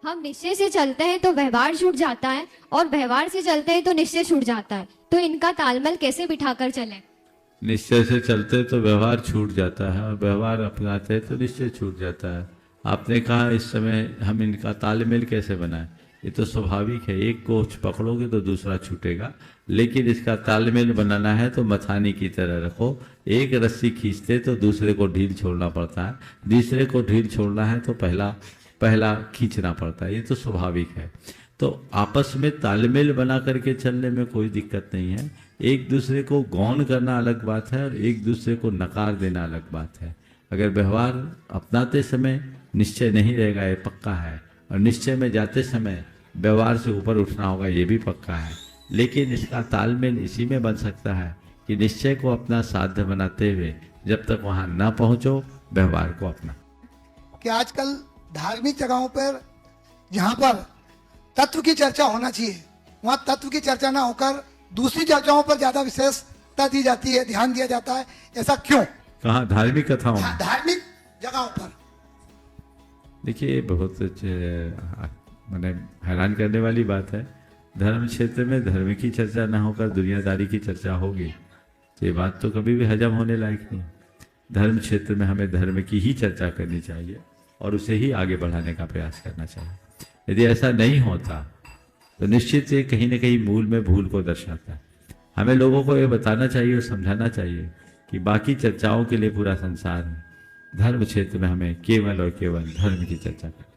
हम निश्चय से चलते हैं तो व्यवहार छूट जाता है, और व्यवहार से चलते हैं तो निश्चय छूट जाता है। तो इनका तालमेल कैसे बिठाकर चले? निश्चय से चलते तो व्यवहार छूट जाता है, और व्यवहार अपनाते तो निश्चय छूट जाता है। आपने कहा इस समय हम इनका तालमेल कैसे बनाएं? ये तो स्वाभाविक है, एक को पकड़ोगे तो दूसरा छूटेगा, लेकिन इसका तालमेल बनाना है तो मथानी की तरह रखो। एक रस्सी खींचते तो दूसरे को ढील छोड़ना पड़ता है, दूसरे को ढील छोड़ना है तो पहला पहला खींचना पड़ता है। ये तो स्वाभाविक है। तो आपस में तालमेल बना करके चलने में कोई दिक्कत नहीं है। एक दूसरे को गौण करना अलग बात है और एक दूसरे को नकार देना अलग बात है। अगर व्यवहार अपनाते समय निश्चय नहीं रहेगा, ये पक्का है, और निश्चय में जाते समय व्यवहार से ऊपर उठना होगा, ये भी पक्का है। लेकिन इसका तालमेल इसी में बन सकता है कि निश्चय को अपना साध्य बनाते हुए जब तक वहां ना पहुंचो, व्यवहार को अपना। कि आजकल धार्मिक जगहों पर जहाँ पर तत्व की चर्चा होना चाहिए, वहाँ तत्व की चर्चा ना होकर दूसरी चर्चाओं पर ज्यादा विशेषता दी जाती है, ध्यान दिया जाता है। ऐसा क्यों? कहाँ? धार्मिक कथाओं में? धार्मिक जगहों पर। देखिए, बहुत मैंने हैरान करने वाली बात है। धर्म क्षेत्र में धर्म की चर्चा ना होकर दुनियादारी की चर्चा होगी, तो ये बात तो कभी भी हजम होने लायक नहीं। धर्म क्षेत्र में हमें धर्म की ही चर्चा करनी चाहिए और उसे ही आगे बढ़ाने का प्रयास करना चाहिए। यदि ऐसा नहीं होता तो निश्चित से कहीं ना कहीं मूल में भूल को दर्शाता है। हमें लोगों को ये बताना चाहिए और समझाना चाहिए कि बाकी चर्चाओं के लिए पूरा संसार है, धर्म क्षेत्र में हमें केवल और केवल धर्म की चर्चा करनी।